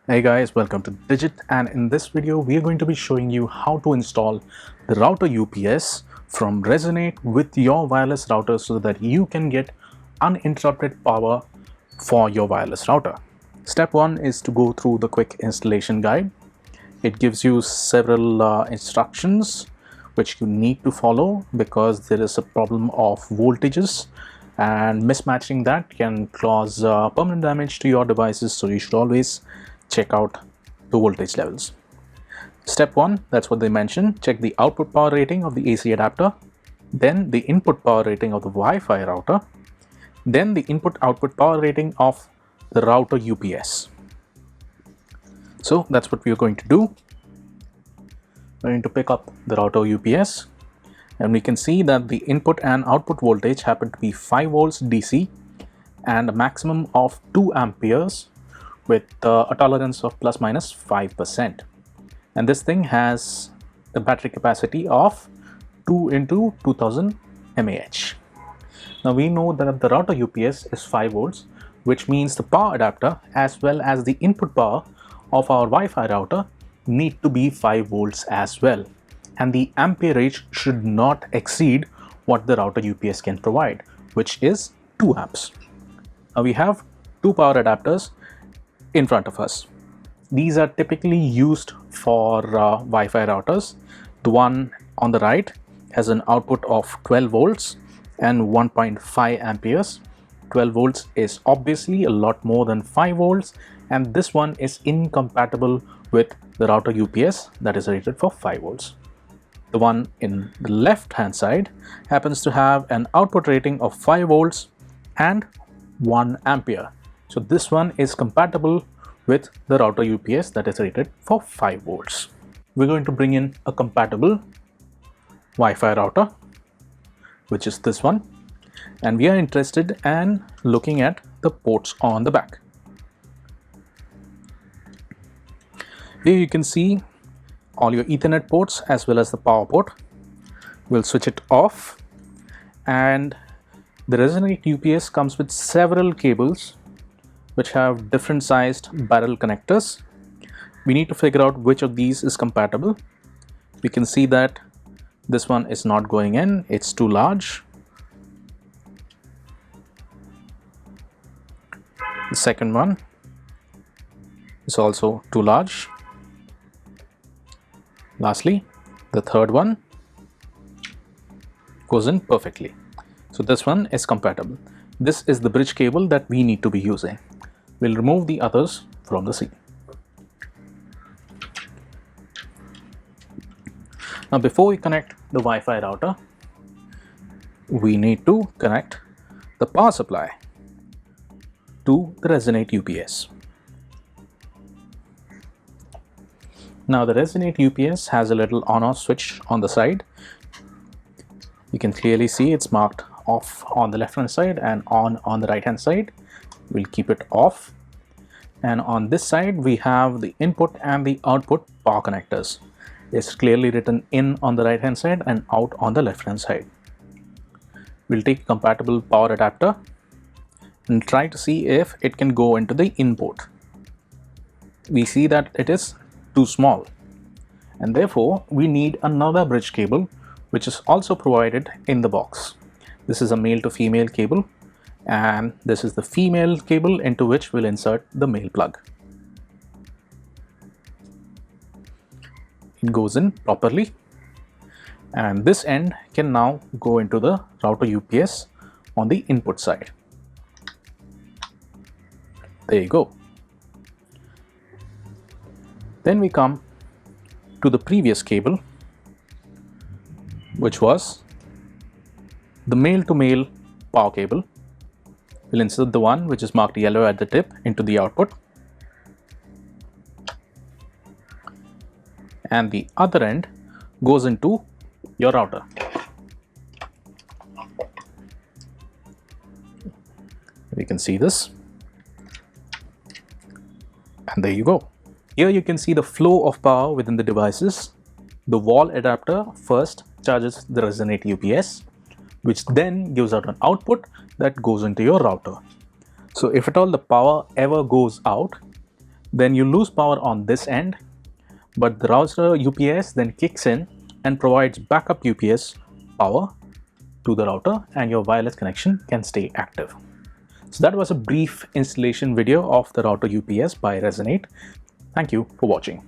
Hey guys, welcome to Digit, and in this video we are going to be showing you how to install the router UPS from Resonate with your wireless router so that you can get uninterrupted power for your wireless router. Step 1 is to go through the quick installation guide. It gives you several instructions which you need to follow because there is a problem of voltages, and mismatching that can cause permanent damage to your devices, so you should always check out the voltage levels. Step 1, that's what they mentioned, check the output power rating of the AC adapter, then the input power rating of the Wi-Fi router, then the input output power rating of the router UPS. So that's what we are going to do. We're going to pick up the router UPS, and we can see that the input and output voltage happen to be 5 volts DC and a maximum of 2 amperes with a tolerance of plus minus 5%. And this thing has the battery capacity of 2 into 2000 mAh. Now we know that the router UPS is 5 volts, which means the power adapter as well as the input power of our Wi-Fi router need to be 5 volts as well. And the amperage should not exceed what the router UPS can provide, which is 2 amps. Now we have two power adapters in front of us. These are typically used for Wi-Fi routers. The one on the right has an output of 12 volts and 1.5 amperes. 12 volts is obviously a lot more than 5 volts, and this one is incompatible with the router UPS that is rated for 5 volts. The one in the left hand side happens to have an output rating of 5 volts and 1 ampere. So this one is compatible with the router UPS that is rated for 5 volts. We're going to bring in a compatible Wi-Fi router, which is this one, and we are interested in looking at the ports on the back. Here you can see all your Ethernet ports as well as the power port. We'll switch it off, and the Resonate UPS comes with several cables which have different sized barrel connectors. We need to figure out which of these is compatible. We can see that this one is not going in, it's too large. The second one is also too large. Lastly, the third one goes in perfectly. So this one is compatible. This is the bridge cable that we need to be using. We'll remove the others from the scene. Now before we connect the Wi-Fi router, we need to connect the power supply to the Resonate UPS. Now the Resonate UPS has a little on-off switch on the side. You can clearly see it's marked off on the left hand side and on the right hand side. We'll keep it off. And on this side we have the input and the output power connectors. It's clearly written in on the right hand side and out on the left hand side. We'll take a compatible power adapter and try to see if it can go into the input. We see that it is too small, and therefore we need another bridge cable which is also provided in the box. This is a male to female cable, and this is the female cable into which we'll insert the male plug. It goes in properly, and this end can now go into the router UPS on the input side. There you go. Then we come to the previous cable, which was the male to male power cable. We'll insert the one which is marked yellow at the tip into the output, and the other end goes into your router. We can see this, and there you go. Here you can see the flow of power within the devices. The wall adapter first charges the Resonate UPS, which then gives out an output that goes into your router. So if at all the power ever goes out, then you lose power on this end, but the router UPS then kicks in and provides backup UPS power to the router, and your wireless connection can stay active. So that was a brief installation video of the router UPS by Resonate. Thank you for watching.